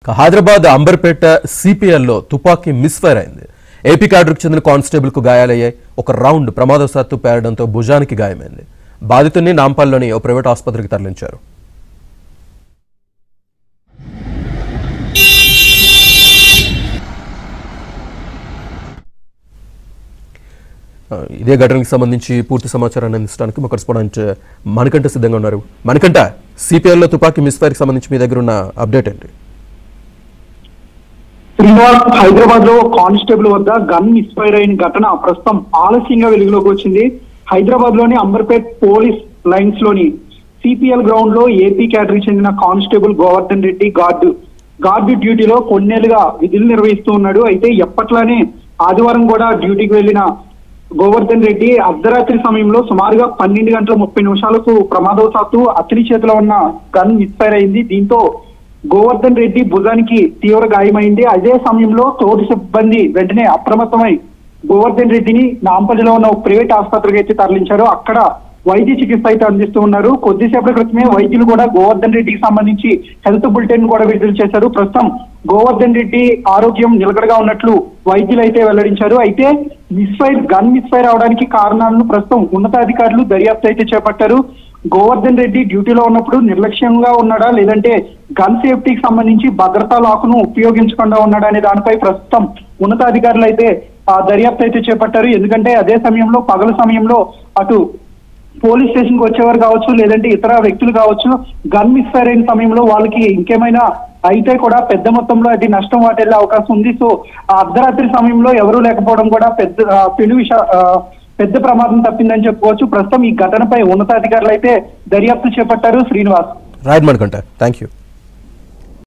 హైదరాబాద్ అంబర్పేట సిపిఎల్లో తుపాకీ మిస్ఫైర్ అయింది. ఏపీ క్యాడర్కు చెందిన కానిస్టేబుల్ కు గాయాలయ్యాయి. ఒక రౌండ్ ప్రమాదవశాత్తు పేలడంతో భుజానికి గాయమైంది. బాధితుడిని నాంపల్లిలోని ఓ ప్రైవేట్ ఆసుపత్రికి తరలించారు. ఇదే ఘటనకు సంబంధించి పూర్తి సమాచారాన్ని అందించడానికి మా కరెస్పాండెంట్ మణికంఠ సిద్ధంగా ఉన్నారు. మణికంఠ, సిపిఎల్లో తుపాకీ మిస్ఫైర్ కి సంబంధించి మీ దగ్గర ఉన్న అప్డేట్ ఏంటి? శ్రీనివాస్, హైదరాబాద్ లో కానిస్టేబుల్ వద్ద గన్ మిస్ఫైర్ అయిన ఘటన ప్రస్తుతం ఆలస్యంగా వెలుగులోకి వచ్చింది. హైదరాబాద్ లోని అంబర్పేట్ పోలీస్ లైన్స్ లోని సిపిఎల్ గ్రౌండ్ లో ఏపీ కేటరీకి చెందిన కానిస్టేబుల్ గోవర్ధన్ రెడ్డి గార్డు డ్యూటీలో కొన్నేళ్లుగా విధులు నిర్వహిస్తూ ఉన్నాడు. అయితే ఎప్పట్లానే ఆదివారం కూడా డ్యూటీకి వెళ్లిన గోవర్ధన్ రెడ్డి అర్ధరాత్రి సమయంలో సుమారుగా 12:30 ప్రమాదవశాత్తు అతని చేతిలో ఉన్న గన్ మిస్ఫైర్ అయింది. దీంతో గోవర్ధన్ రెడ్డి భుజానికి తీవ్ర గాయమైంది. అదే సమయంలో తోటి సిబ్బంది వెంటనే అప్రమత్తమై గోవర్ధన్ రెడ్డిని నాంపల్లిలో ఉన్న ప్రైవేట్ ఆసుపత్రికి అయితే తరలించారు. అక్కడ వైద్య చికిత్స అయితే అందిస్తూ ఉన్నారు. కొద్దిసేపటి క్రితమే వైద్యులు కూడా గోవర్ధన్ రెడ్డికి సంబంధించి హెల్త్ బులెటిన్ కూడా విడుదల చేశారు. ప్రస్తుతం గోవర్ధన్ రెడ్డి ఆరోగ్యం నిలకడగా ఉన్నట్లు వైద్యులు అయితే వెల్లడించారు. అయితే గన్ మిస్ఫైర్ అవడానికి కారణాలను ప్రస్తుతం ఉన్నతాధికారులు దర్యాప్తు అయితే చేపట్టారు. గోవర్ధన్ రెడ్డి డ్యూటీలో ఉన్నప్పుడు నిర్లక్ష్యంగా ఉన్నాడా, లేదంటే గన్ సేఫ్టీకి సంబంధించి భద్రతా లాకును ఉపయోగించకుండా ఉన్నాడా అనే దానిపై ప్రస్తుతం ఉన్నతాధికారులు అయితే దర్యాప్తు అయితే చేపట్టారు. ఎందుకంటే అదే సమయంలో పగల సమయంలో అటు పోలీస్ స్టేషన్ కు వచ్చేవారు కావచ్చు, లేదంటే ఇతర వ్యక్తులు కావచ్చు, గన్ మిస్ఫైర్ అయిన సమయంలో వాళ్ళకి ఇంకేమైనా అయితే కూడా పెద్ద మొత్తంలో అది నష్టం వాటిల్లే అవకాశం ఉంది. సో అర్ధరాత్రి సమయంలో ఎవరూ లేకపోవడం కూడా పెద్ద ప్రమాదం తప్పిందని చెప్పుకోవచ్చు. ప్రస్తుతం ఈ ఘటనపై ఉన్నతాధికారులు అయితే దర్యాప్తు చేపట్టారు. Srinivas. Right Manikanta, thank you.